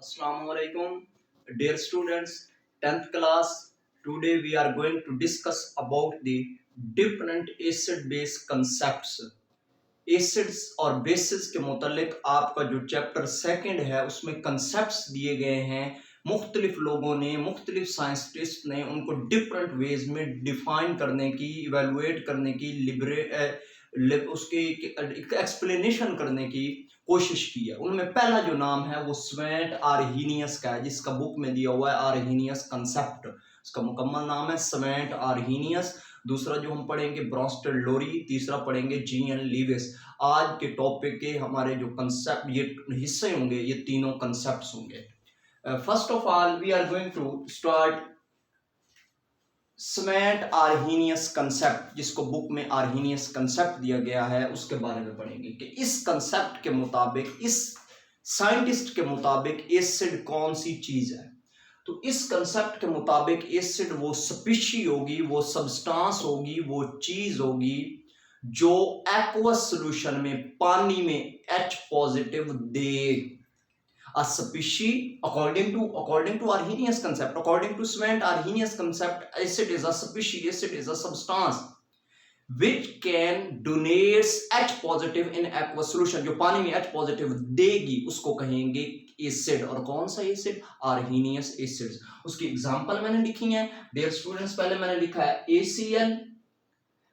Assalamu alaikum, dear students, 10th class. Today we are going to discuss about the different acid-base concepts. Acids और basis के मुतालिक आपका जो chapter second है उसमें कंसेप्ट्स दिए गए हैं। मुख्तलिफ लोगों ने, मुख्तलिफ साइंटिस्ट ने उनको डिफरेंट वेज में डिफाइन करने की, इवेलुएट करने की, उसके एक्सप्लेनेशन करने की कोशिश की है। उनमें पहला जो नाम है वो स्वेंट आर्हीनियस का है, जिसका बुक में दिया हुआ है आर्हीनियस कंसेप्ट। उसका मुकम्मल नाम है स्वेंट आर्हीनियस। दूसरा जो हम पढ़ेंगे ब्रॉन्स्टेड लोरी, तीसरा पढ़ेंगे जीएन लीविस। आज के टॉपिक के हमारे जो कंसेप्ट, ये हिस्से होंगे, ये तीनों कंसेप्ट्स होंगे। First of all we are going to start Svante Arrhenius concept, जिसको बुक में आर्हीनियस कंसेप्ट दिया गया है, उसके बारे में पढ़ेंगे कि इस कंसेप्ट के मुताबिक, इस साइंटिस्ट के मुताबिक एसिड कौन सी चीज है। तो इस कंसेप्ट के मुताबिक एसिड वो स्पीशी होगी, वो सब्सटेंस होगी, वो चीज होगी जो एक्वस सॉल्यूशन में, पानी में H positive they. A species according to Arrhenius concept, according to Svante Arrhenius concept, acid is a species, acid is a substance which can donates H positive in aqueous solution। जो पानी में H positive देगी उसको कहेंगे acid. और कौन सा acid? Arrhenius acids. उसकी एग्जांपल मैंने लिखी है डियर स्टूडेंट्स। पहले मैंने लिखा है ACl।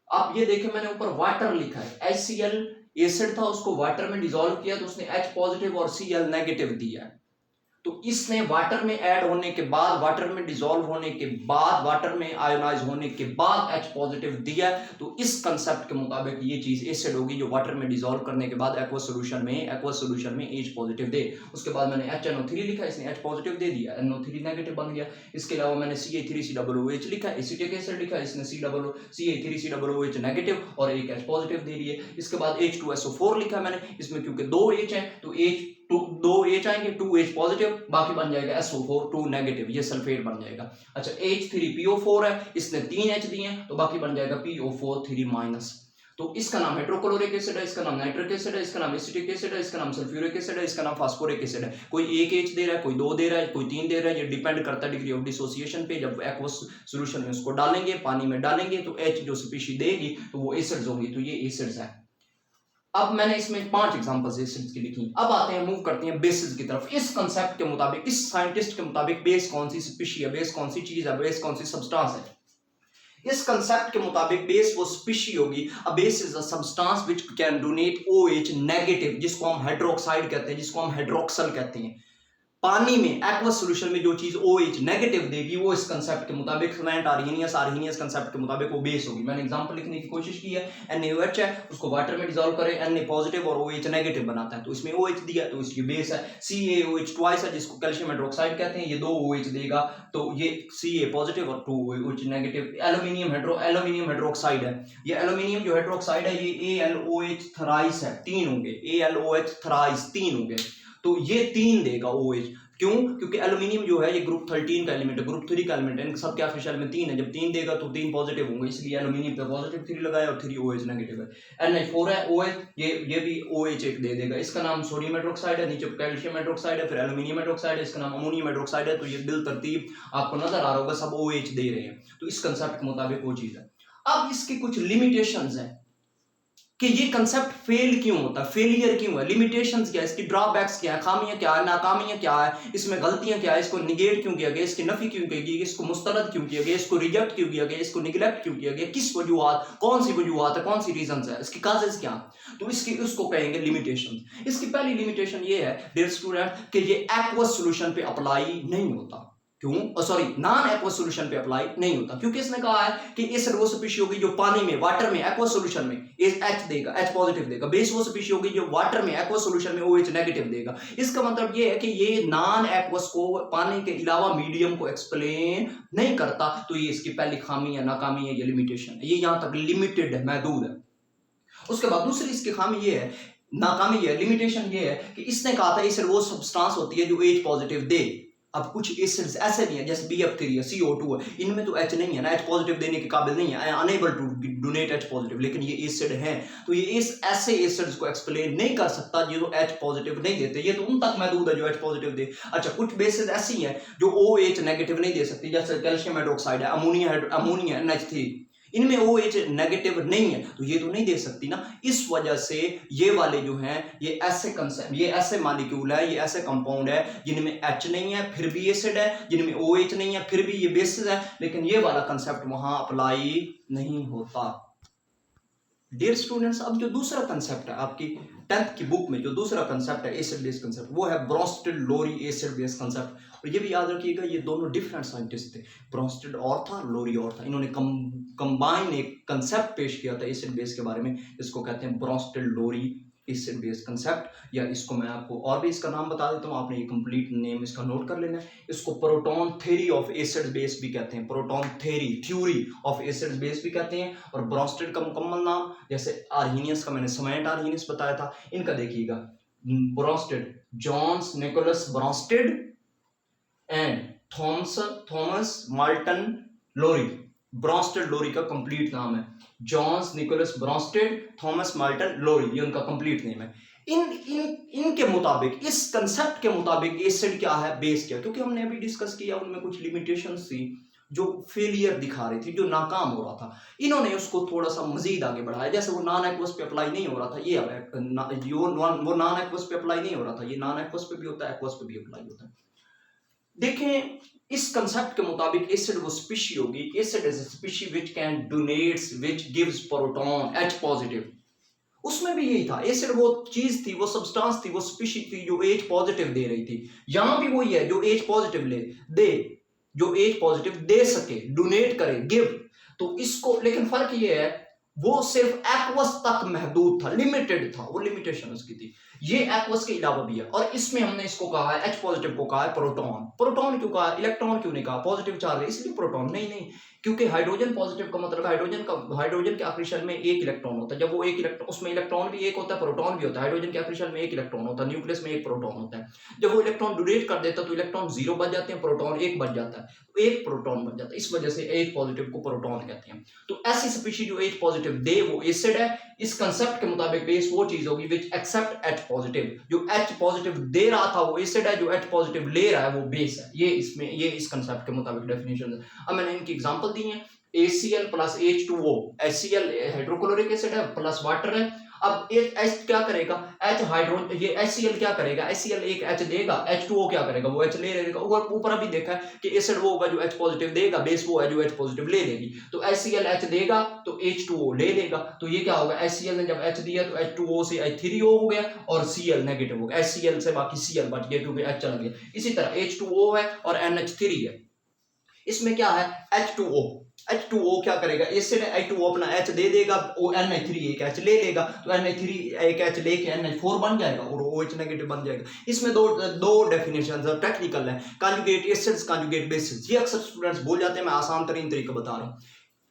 आप ये देखें मैंने ऊपर वाटर लिखा है। HCl एसिड था, उसको वाटर में डिसॉल्व किया तो उसने H पॉजिटिव और Cl नेगेटिव दिया। तो इसने वाटर में ऐड होने के बाद, वाटर में डिसॉल्व होने के बाद, वाटर में आयोनाइज होने के बाद H पॉजिटिव दिया। तो इस कंसेप्ट के मुताबिक ये चीज एसिड होगी जो वाटर में डिसॉल्व करने के बाद एक्वस सॉल्यूशन में H पॉजिटिव दे। उसके बाद मैंने HNO3 लिखा, इसने H पॉजिटिव दे दिया, NO3 नेगेटिव बन गया। इसके अलावा मैंने CH3COOH लिखा, एसिटिक एसिड लिखा, इसने CH3COOH नेगेटिव और एक H पॉजिटिव दे दिए। इसके बाद H2SO4 लिखा मैंने, इसमें क्योंकि दो H है तो दो H आएंगे, 2H पॉजिटिव, बाकी बन जाएगा SO4 2 नेगेटिव, ये सल्फेट बन जाएगा। अच्छा H3PO4 है, इसने 3 H दिए हैं तो बाकी बन जाएगा PO4 3 माइनस। तो इसका नाम हाइड्रोक्लोरिक एसिड है, इसका नाम नाइट्रिक एसिड है, इसका नाम एसिटिक एसिड है, इसका नाम सल्फ्यूरिक एसिड है, इसका नाम फास्फोरिक एसिड है। कोई एक H दे रहा है, कोई 2 दे रहा है, कोई 3 दे रहा है, ये डिपेंड करता है डिग्री ऑफ डिसोसिएशन पे। जब एक्वस सॉल्यूशन में उसको डालेंगे, पानी में डालेंगे तो H जो स्पीशी देगी तो वो एसिड्स होंगी। तो ये एसिड्स है। अब मैंने इसमें 5 एग्जांपल्स एसिड्स की लिखी। अब आते हैं, मूव करते हैं बेसिस की तरफ। इस कंसेप्ट के मुताबिक, इस साइंटिस्ट के मुताबिक बेस कौन सी स्पीशी है, बेस कौन सी चीज है, बेस कौन सी सब्सटेंस है। इस कंसेप्ट के मुताबिक बेस वो स्पीशी होगी। A base is a substance which can donate OH negative, जिसको हम हाइड्रोक्साइड कहते हैं, जिसको हम हाइड्रोक्सल कहते हैं। पानी में एक्वस सॉल्यूशन में जो चीज OH नेगेटिव देगी वो इस कंसेप्ट के मुताबिक, स्वेंट आर्हीनियस कंसेप्ट के मुताबिक वो बेस होगी। मैंने एग्जांपल लिखने की कोशिश की है। NaOH है, उसको वाटर में डिसॉल्व करें, Na पॉजिटिव और OH नेगेटिव बनाता है तो इसमें OH दिया तो इसकी बेस है। CaOH ट्वाइस है, जिसको कैल्शियम हाइड्रोक्साइड कहते हैं, ये 2 OH देगा तो ये Ca पॉजिटिव और 2 OH नेगेटिव। एल्यूमिनियम हाइड्रोक्साइड है, ये एल्यूमिनियम जो हाइड्रोक्साइड है ये AlOH थराइस है, 3 होंगे, AlOH थराइस 3 होंगे तो ये 3 देगा OH। क्यों? क्योंकि एल्यूमिनियम जो है ये ग्रुप 13 का एलिमेंट है, ग्रुप 3 का एलिमेंट है, इन सब के ऑफिशियल में 3 है। जब 3 देगा तो 3 पॉजिटिव होंगे, इसलिए एल्यूमिनियम पे पॉजिटिव 3 लगाया और 3 OH नेगेटिव है। Na4 है, OH, ये भी OH एक दे देगा। इसका नाम सोडियम हाइड्रोक्साइड है, नीचे कैल्शियम हाइड्रोक्साइड है, फिर एल्यूमिनियम हाइड्रोक्साइड है, इसका नाम अमोनियम हाइड्रोक्साइड है। तो ये बिल तरतीब आपको नजर आ रहा होगा, सब OH दे रहे हैं। तो इस कंसेप्ट के मुताबिक वो चीज है। अब इसकी कुछ लिमिटेशंस हैं कि ये कंसेप्ट फेल क्यों होता है, फेलियर क्यों है, लिमिटेशंस क्या है, इसकी ड्रॉबैक्स क्या है, खामियां क्या है, नाकामियां क्या है, इसमें गलतियां क्या है, इसको निगेट क्यों किया गया, इसकी नफी क्यों की गई, इसको मुस्तरद क्यों किया गया, इसको रिजेक्ट क्यों किया गया, इसको निगलेक्ट क्यों किया गया, किस वजूहात, कौन सी वजूहात है, कौन सी रीजंस है, इसकी काजेस क्या। तो इसकी उसको कहेंगे लिमिटेशन। इसकी पहली लिमिटेशन ये है डियर स्टूडेंट कि ये एक्वस सॉल्यूशन पे अप्लाई नहीं होता। क्यों? सॉरी, नॉन एक्वस सॉल्यूशन पे अप्लाई नहीं होता क्योंकि इसने कहा है कि एसिड वो स्पीशी होगी जो पानी में, वाटर में, एक्वस सॉल्यूशन में H देगा, H पॉजिटिव देगा। बेस वो स्पीशी होगी जो वाटर में, एक्वस सॉल्यूशन में OH नेगेटिव देगा। इसका मतलब ये है कि ये नॉन एक्वस को, पानी के अलावा मीडियम को एक्सप्लेन नहीं करता। तो ये इसकी पहली खामी है, नाकामी है, ये लिमिटेशन है, ये यहां तक लिमिटेड है, महदूद है। उसके बाद दूसरी इसकी खामी ये है, नाकामी है, लिमिटेशन ये है कि इसने कहा था एसिड वो सब्सटेंस होती है जो H पॉजिटिव दे। अब कुछ एसिड्स ऐसे नहीं है जैसे BF3 है, CO2 है, इनमें तो H नहीं है ना, H पॉजिटिव देने के काबिल नहीं है, unable to donate H positive, लेकिन ये एसिड हैं तो ये इस ऐसे एसिड्स को एक्सप्लेन नहीं कर सकता जो H पॉजिटिव नहीं देते, ये तो उन तक महदूद है जो H पॉजिटिव दे। अच्छा, कुछ बेसिस ऐसी हैं जो OH नेगेटिव नहीं दे सकती, जैसे कैल्शियम हाइड्रोक्साइड है, अमोनिया NH3, इनमें OH नेगेटिव नहीं है तो ये तो नहीं दे सकती ना। इस वजह से ये वाले जो हैं ये ऐसे कंसेप्ट, ये ऐसे मॉलिक्यूल है, ये ऐसे कंपाउंड है जिनमें H नहीं है फिर भी एसिड है, जिनमें OH नहीं है फिर भी ये बेसिस है, लेकिन ये वाला कंसेप्ट वहां अप्लाई नहीं होता। डियर स्टूडेंट्स, अब जो दूसरा कंसेप्ट है आपकी 10th की बुक में, जो दूसरा कंसेप्ट है एसिड बेस कंसेप्ट, वो है ब्रोंस्टेड लोरी एसिड बेस कंसेप्ट। और ये भी याद रखिएगा ये दोनों डिफरेंट साइंटिस्ट थे, ब्रोंस्टेड और था, लोरी और था, इन्होंने कंबाइन एक कंसेप्ट पेश किया था एसिड बेस के बारे में, इसको कहते हैं ब्रोंस्टेड लोरी एसिड बेस कंसेप्ट, या इसको मैं आपको और भी इसका नाम बता देता हूँ, आपने ये कंप्लीट नेम इसका नोट कर लेना है। इसको proton theory of acid base भी कहते हैं, proton theory of acid base भी कहते हैं। और ब्रोंस्टेड का मुकम्मल नाम, जैसे आर्हीनियस का मैंने समेंट आर्हीनियस बताया था, इनका देखिएगा Bronsted, Johannes Nicolaus Bronsted and Thomas Martin Lowry, Bronsted Lowry का कंप्लीट नाम है, Johannes Nicolaus Bronsted Thomas Martin Lowry, ये उनका कंप्लीट नेम है। इनके मुताबिक, इस कंसेप्ट के मुताबिक एसिड क्या है, बेस क्या, क्योंकि हमने अभी डिस्कस किया उनमें कुछ लिमिटेशंस थी जो फेलियर दिखा रही थी, जो नाकाम हो रहा था, इन्होंने उसको थोड़ा सा मजीद आगे बढ़ाया। जैसे वो नॉन एक्वस पे अप्लाई नहीं हो रहा था, ये वो नॉन एक्वस पे अप्लाई नहीं हो रहा था, ये नॉन एक्वस पे भी होता है, एक्वस पे भी अप्लाई होता है। देखें, इस कंसेप्ट के मुताबिक एसिड वो स्पीशी होगी, acid is a species which can donates which gives proton H positive. उसमें भी यही था, एसिड वो चीज थी, वो सब्सटेंस थी, वो स्पीशी थी जो H पॉजिटिव दे रही थी। यहां भी वही है, जो H पॉजिटिव जो H पॉजिटिव दे सके, डोनेट करे, गिव। तो इसको, लेकिन फर्क ये है वो सिर्फ एक्वस तक महदूद था, लिमिटेड था, वो लिमिटेशन उसकी थी। ये एक्वस के अलावा भी है, और इसमें हमने इसको कहा है, H पॉजिटिव को कहा है प्रोटॉन। प्रोटॉन क्यों कहा, इलेक्ट्रॉन क्यों नहीं कहा, पॉजिटिव चार्ज है इसलिए प्रोटॉन नहीं, क्योंकि हाइड्रोजन पॉजिटिव का मतलब हाइड्रोजन के आखिरी शेल में एक इलेक्ट्रॉन होता है, जब वो एक इलेक्ट्रॉन, उसमें इलेक्ट्रॉन भी एक होता है, प्रोटॉन भी होता है। हाइड्रोजन के आखिरी शेल में एक इलेक्ट्रॉन होता है, न्यूक्लियस में एक प्रोटॉन होता है। जब वो इलेक्ट्रॉन डोनेट कर देता है तो इलेक्ट्रॉन 0 बच जाते हैं, प्रोटॉन 1 बच जाता है, तो एक प्रोटॉन बच जाता है, इस वजह से H पॉजिटिव को प्रोटॉन कहते हैं। तो ऐसी स्पीशी जो H पॉजिटिव दे वो एसिड है। इस कंसेप्ट के मुताबिक बेस वो चीज होगी विच एक्सेप्ट H पॉजिटिव, जो H पॉजिटिव दे रहा था वो एसिड है, जो H पॉजिटिव ले रहा है वो बेस है। ये इस कंसेप्ट के मुताबिक डेफिनेशन है। अब मैंने इनकी एग्जांपल दी है, ACl plus H2O, HCl hydrochloric acid है प्लस वाटर है। अब H क्या करेगा, ये HCl क्या करेगा, HCl एक H देगा, H2O क्या करेगा, वो H ले लेगा। ऊपर अभी देखा है कि एसिड वो होगा जो H पॉजिटिव देगा, बेस वो है जो H पॉजिटिव ले लेगी। तो HCl H देगा तो H2O ले लेगा, तो ये क्या होगा, HCl ने जब H दिया तो H2O से H3O हो गया और Cl नेगेटिव हो गया, HCl से बाकी Cl बच गया क्योंकि H चला गया। इसी तरह H2O है और NH3 है, इसमें क्या है H2O क्या करेगा, एसिड है, H2O अपना H दे देगा, NH3 एक H ले लेगा, तो NH3 एक H लेके NH4 बन जाएगा और OH नेगेटिव बन जाएगा। इसमें दो डेफिनेशंस है, टेक्निकल है, कंजुगेट एसिड्स, कंजुगेट बेसिस। ये अक्सर स्टूडेंट्स भूल जाते हैं, मैं आसान तरीन तरीका बता रहा हूं।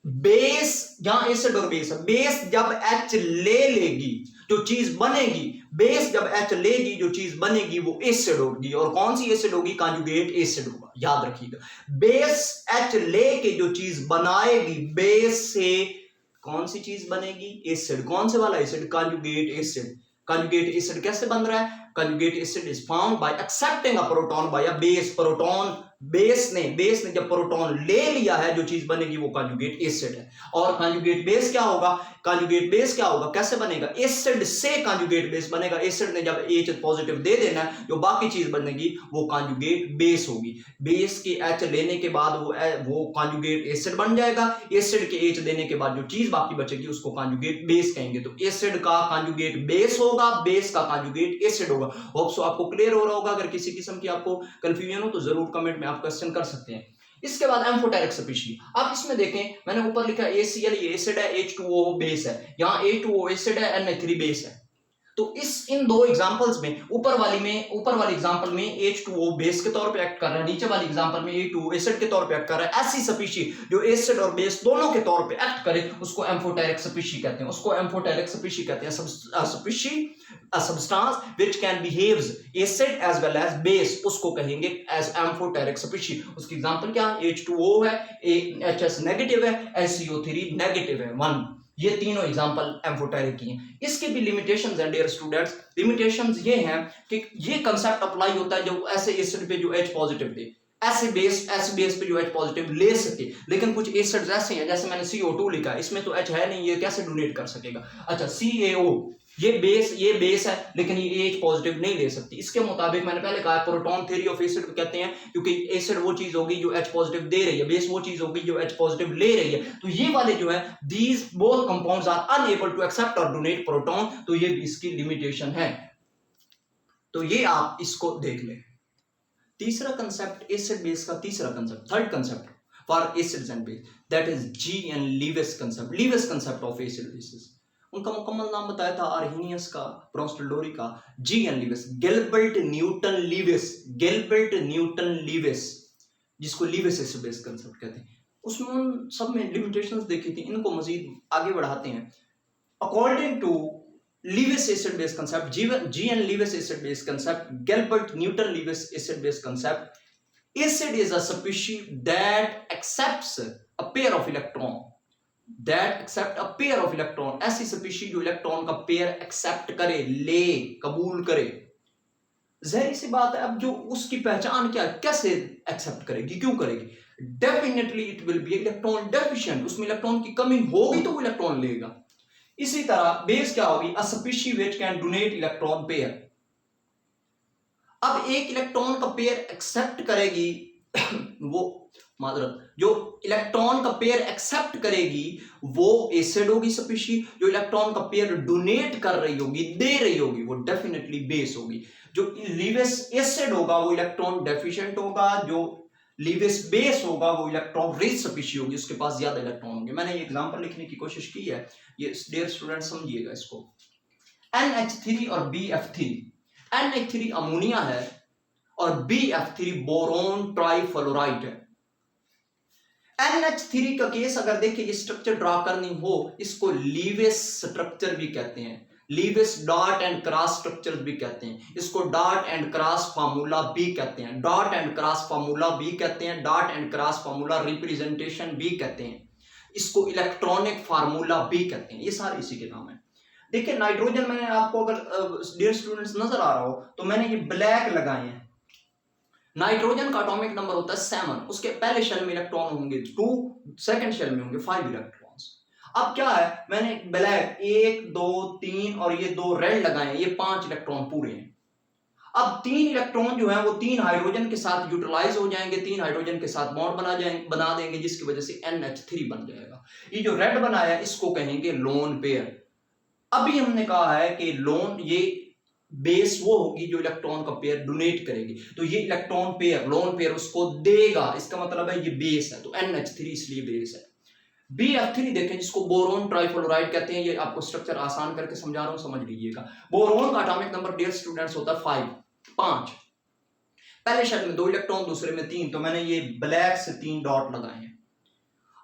बेस, जहां एसिड और बेस है, बेस जब H ले लेगी जो चीज बनेगी, बेस जब H लेगी जो चीज बनेगी वो एसिड होगी। और कौन सी एसिड होगी, कंजुगेट एसिड होगा, याद रखिएगा। बेस H लेके जो चीज बनाएगी, बेस से कौन सी चीज बनेगी, एसिड। कौन से वाला acid, conjugate acid. Conjugate acid कैसे बन रहा है, conjugate acid is found by accepting a proton by a base. Proton base ने जब प्रोटॉन ले लिया है, जो चीज बनेगी वो कंजुगेट एसिड है। और कंजुगेट बेस क्या होगा, कैसे बनेगा, एसिड से कंजुगेट बेस बनेगा। एसिड ने जब H पॉजिटिव दे देना है, जो बाकी चीज बनेगी वो कंजुगेट बेस होगी। बेस के H लेने के बाद वो कंजुगेट एसिड बन जाएगा। एसिड के H देने के बाद जो चीज बाकी बचेगी उसको कंजुगेट बेस कहेंगे। तो एसिड का कंजुगेट बेस होगा, बेस का कंजुगेट एसिड होगा। होप सो आपको क्लियर हो रहा होगा। अगर किसी किस्म की आपको कंफ्यूजन हो तो जरूर कमेंट में आप क्वेश्चन कर सकते हैं। इसके बाद एम्फोटेरिक स्पीशी, आप इसमें देखें, मैंने ऊपर लिखा ACl, ये एसिड है, H2O बेस है, यहाँ A2O एसिड है, NH3 बेस है। तो इन दो एग्जांपल्स में ऊपर वाली एग्जांपल में H2O बेस के तौर पे एक्ट कर रहा है, नीचे वाली एग्जांपल में A2O एसिड के तौर पे एक्ट कर रहा है। ऐसी स्पीशी जो एसिड और बेस दोनों के तौर पे एक्ट करे उसको एम्फोटेरिक स्पीशी कहते हैं, उसको एम्फोटेरिक स्पीशी कहते हैं। Species a substance which can behaves acid as well as base उसको कहेंगे as amphoteric species। उसकी एग्जांपल क्या है? H2O है, HS नेगेटिव है, SCO3 नेगेटिव है 1। ये तीनों एग्जांपल एम्फोटेरिक की हैं। इसके भी लिमिटेशंस हैं डियर स्टूडेंट्स। लिमिटेशंस ये हैं कि ये कांसेप्ट अप्लाई होता है जो ऐसे एसिड पे जो H पॉजिटिव दे, ऐसे बेस पे जो H पॉजिटिव ले सके। लेकिन कुछ एसिड्स ऐसे हैं, जैसे मैंने CO2 लिखा है, इसमें तो H है नहीं, ये कैसे डोनेट कर सकेगा? अच्छा CaO ये बेस है लेकिन ये H पॉजिटिव नहीं ले सकती। इसके मुताबिक मैंने पहले कहा प्रोटॉन थ्योरी ऑफ एसिड कहते हैं, क्योंकि एसिड वो चीज होगी जो H पॉजिटिव दे रही है, बेस वो चीज होगी जो H पॉजिटिव ले रही है। तो ये वाले जो है these both compounds are unable to accept और डोनेट प्रोटॉन, तो ये भी इसकी लिमिटेशन है। तो ये आप इसको देख लें। तीसरा कंसेप्ट एसिड बेस का, तीसरा concept, third concept for acids and base, that is GN. Lewis concept. Lewis concept of acid basis, उनका मुकम्मल नाम बताया था आर्हेनियस का, ब्रोंस्टेलोरी का, GN. Lewis, Gilbert Newton Lewis, Gilbert Newton Lewis, जिसको लीविस एसिड बेस कंसेप्ट कहते हैं। उसमें उन सब में लिमिटेशंस देखी थी, इनको मजीद आगे बढ़ाते हैं। According to Lewis acid base concept, G.N. Lewis acid base concept, Gilbert Newton Lewis acid base concept, acid is a species that accepts a pair of electron, ऐसी species जो इलेक्ट्रॉन का पेयर एक्सेप्ट करे, ले, कबूल करे। जहरी सी बात है, अब जो उसकी पहचान क्या, कैसे एक्सेप्ट करेगी, क्यों करेगी? Definitely it will be electron deficient, उसमें इलेक्ट्रॉन की कमी होगी तो वो इलेक्ट्रॉन लेगा। इसी तरह बेस क्या होगी? A species which can donate electron pair. अब एक इलेक्ट्रॉन का पेयर एक्सेप्ट करेगी वो जो इलेक्ट्रॉन का पेयर एक्सेप्ट करेगी वो एसिड होगी स्पीशीज, जो इलेक्ट्रॉन का पेयर डोनेट कर रही होगी, दे रही होगी, वो डेफिनेटली बेस होगी। जो लीविस एसिड होगा वो इलेक्ट्रॉन डेफिशिएंट होगा, जो लीविस बेस होगा वो इलेक्ट्रॉन रिच स्पीशीज होगी, उसके पास ज्यादा इलेक्ट्रॉन होंगे। मैंने ये एग्जांपल लिखने की कोशिश की है, ये डियर स्टूडेंट समझिएगा इसको। NH3 और BF3, NH3 अमोनिया है और BF3 बोरोन ट्राइफ्लोराइड है। NH3 का केस अगर देखिए, ये स्ट्रक्चर ड्रा करनी हो, इसको लीविस स्ट्रक्चर भी कहते हैं, Lewis dot and cross structure भी कहते हैं, इसको डॉट एंड क्रॉस फार्मूला भी कहते हैं, डॉट एंड क्रॉस फार्मूला भी कहते हैं, dot and cross formula representation भी कहते हैं, इसको इलेक्ट्रॉनिक फार्मूला भी कहते हैं। ये सारे इसी के नाम है। देखिए नाइट्रोजन, मैंने आपको अगर डियर स्टूडेंट्स नजर आ रहा हो तो मैंने ये ब्लैक लगाए हैं। नाइट्रोजन का एटॉमिक नंबर होता है 7, उसके पहले शेल में इलेक्ट्रॉन होंगे 2, सेकंड शेल में होंगे 5 इलेक्ट्रॉन्स। अब क्या है, मैंने ब्लैक 1 2 3 और ये 2 रेड लगाए, ये 5 इलेक्ट्रॉन पूरे हैं। अब 3 इलेक्ट्रॉन जो है वो 3 हाइड्रोजन के साथ यूटिलाइज हो जाएंगे, 3 हाइड्रोजन के साथ बॉन्ड बना देंगे, जिसकी वजह से NH3 बन जाएगा। ये जो रेड बनाया इसको कहेंगे लोन पेयर। अभी हमने कहा है कि लोन, ये बेस वो होगी जो इलेक्ट्रॉन का पेयर डोनेट करेगी, तो ये इलेक्ट्रॉन पेयर, लोन पेयर उसको देगा, इसका मतलब है ये बेस है, तो NH3 इसलिए बेस है। BF3 देखें, जिसको बोरोन ट्राइफ्लोराइड कहते हैं, ये आपको स्ट्रक्चर आसान करके समझा रहा हूं, समझ लीजिएगा। बोरोन का एटॉमिक नंबर डियर स्टूडेंट्स होता है 5, पहले शेल में 2 इलेक्ट्रॉन, दूसरे में 3, तो मैंने ये ब्लैक से 3 डॉट लगाए हैं।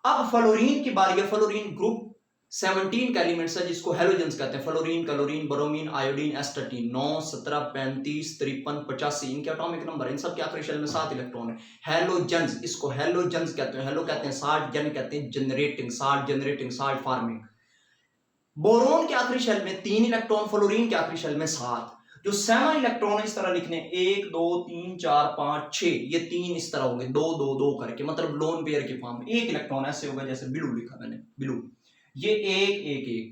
अब फ्लोरीन की बारी है। फ्लोरीन ग्रुप 17 का एलिमेंट्स है, जिसको हेलोजेंस कहते हैं, fluorine, chlorine, bromine, iodine, astatine. 9 17 35 53 85 इनके एटॉमिक नंबर। इन सब के आखिरी शेल में 7 इलेक्ट्रॉन है। हेलोजेंस, इसको हेलोजेंस कहते हैं, हेलो कहते हैं साल्ट, जन कहते हैं जनरेटिंग, साल्ट फॉर्मिंग। बोरोन के आखिरी शेल में 3 इलेक्ट्रॉन, फ्लोरीन के आखिरी शेल में 7। जो 7 इलेक्ट्रॉन इस तरह लिखने, 1 2 3 4 5 6, ये 3 इस तरह होंगे 2 2 2 करके, मतलब लोन पेयर की फॉर्म में। 1 इलेक्ट्रॉन ऐसे होगा जैसे ब्लू लिखा मैंने, ब्लू, ये 1 1 1।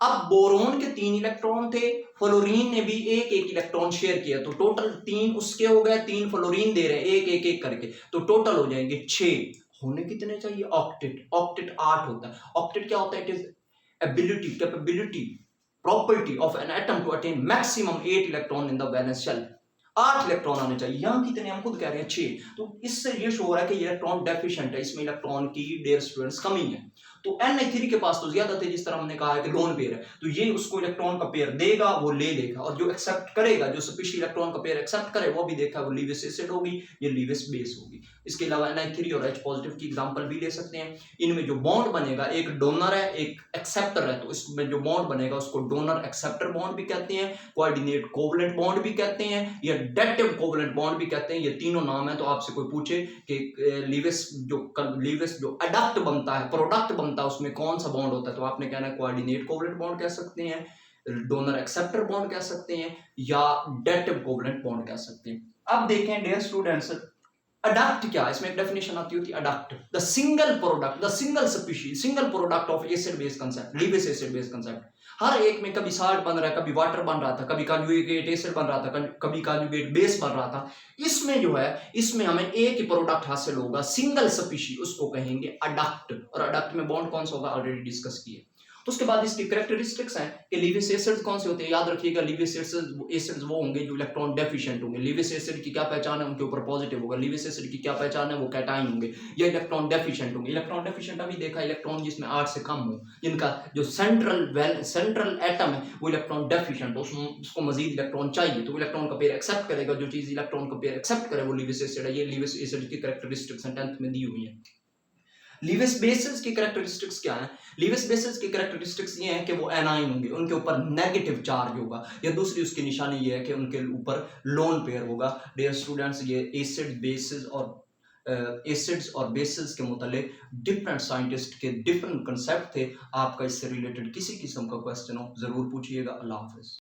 अब बोरोन के 3 इलेक्ट्रॉन थे, फ्लोरीन ने भी 1 1 इलेक्ट्रॉन शेयर किया, तो टोटल 3 उसके हो गए, 3 फ्लोरीन दे रहे हैं 1 1 1 करके, तो टोटल हो जाएंगे 6। होने कितने चाहिए? ऑक्टेट। ऑक्टेट 8 होता है। ऑक्टेट क्या होता है? It is ability, capability, property of an atom to attain maximum 8 electron in the valence shell. 8 electron आने चाहिए, यहां कितने हम खुद कह रहे हैं 6, तो इससे ये शो हो रहा है कि इलेक्ट्रॉन डेफिशिएंट है, इसमें इलेक्ट्रॉन की डियर स्टूडेंट्स कमी है। तो Na3 के पास तो ज्यादा थे, जिस तरह हमने कहा है कि लोन पेयर है, तो ये उसको इलेक्ट्रॉन का पेयर देगा, वो ले लेगा, और जो एक्सेप्ट करेगा, जो स्पेशल इलेक्ट्रॉन का पेयर एक्सेप्ट करे, वो भी देखा वो लीविस एसिड होगी, ये लीविस बेस होगी। इसके अलावा Na3 और H पॉजिटिव की एग्जांपल भी ले सकते हैं। इनमें जो बॉन्ड बनेगा, एक डोनर है एक एक्सेप्टर है, तो इसमें जो बॉन्ड बनेगा उसको डोनर एक्सेप्टर बॉन्ड भी कहते हैं, कोऑर्डिनेट कोवलेंट बॉन्ड भी कहते हैं, या डेटिव कोवलेंट बॉन्ड भी कहते हैं। ये तीनों नाम है। तो आपसे कोई पूछे कि लीविस जो एडक्ट बनता है, प्रोडक्ट बनता है, उसमें कौन सा बॉन्ड होता है, तो आपने कहना है कोऑर्डिनेट कोवलेंट बॉन्ड कह सकते हैं, डोनर एक्सेप्टर बॉन्ड कह सकते हैं, या डेटिव कोवलेंट बॉन्ड कह सकते हैं। अब देखें डियर स्टूडेंट्स, अडक्ट क्या है, इसमें एक डेफिनेशन आती होती है adduct, the single product, the single species, single product of acid base concept, Lewis acid base concept. हर एक में कभी साल्ट बन रहा है, कभी वाटर बन रहा था, कभी कंजुगेट एसिड बन रहा था, कभी कंजुगेट बेस बन रहा था। इसमें जो है, इसमें हमें एक ही प्रोडक्ट हासिल होगा, सिंगल स्पीशी, उसको कहेंगे अडक्ट। और अडक्ट में बॉन्ड कौन सा होगा, ऑलरेडी डिस्कस किए। तो उसके बाद इसकी कैरेक्टरिस्टिक्स हैं कि लीविस एसिड्स कौन से होते हैं। याद रखिएगा, लीविस एसिड्स वो होंगे जो इलेक्ट्रॉन डेफिशिएंट होंगे। लीविस एसिड की क्या पहचान है, उनके ऊपर पॉजिटिव होगा। लीविस एसिड की क्या पहचान है, वो कैटाइन होंगे या इलेक्ट्रॉन डेफिशिएंट होंगे। इलेक्ट्रॉन डेफिशिएंट अभी देखा, इलेक्ट्रॉन जिसमें 8 से कम हो, जिनका जो सेंट्रल एटम है वो इलेक्ट्रॉन डेफिशिएंट हो, उसको मजीद इलेक्ट्रॉन चाहिए, तो इलेक्ट्रॉन का पेयर एक्सेप्ट करेगा। जो चीज इलेक्ट्रॉन का पेयर एक्सेप्ट करे वो लीविस एसिड है। ये लीविस एसिड की कैरेक्टरिस्टिक्स 10th में दी हुई है। लीविस बेसिस की कैरेक्टरिस्टिक्स क्या है, लीविस बेसिस की कैरेक्टरिस्टिक्स ये है कि वो एनाइन होंगे, उनके ऊपर नेगेटिव चार्ज होगा, या दूसरी उसकी निशानी ये है कि उनके ऊपर लोन पेयर होगा। डियर स्टूडेंट्स, ये एसिड बेसिस और एसिड्स और बेसिस के मुतालिक डिफरेंट साइंटिस्ट के डिफरेंट कंसेप्ट थे। आपका इससे रिलेटेड किसी किस्म का क्वेश्चन हो जरूर पूछिएगा। अल्लाह हाफिज।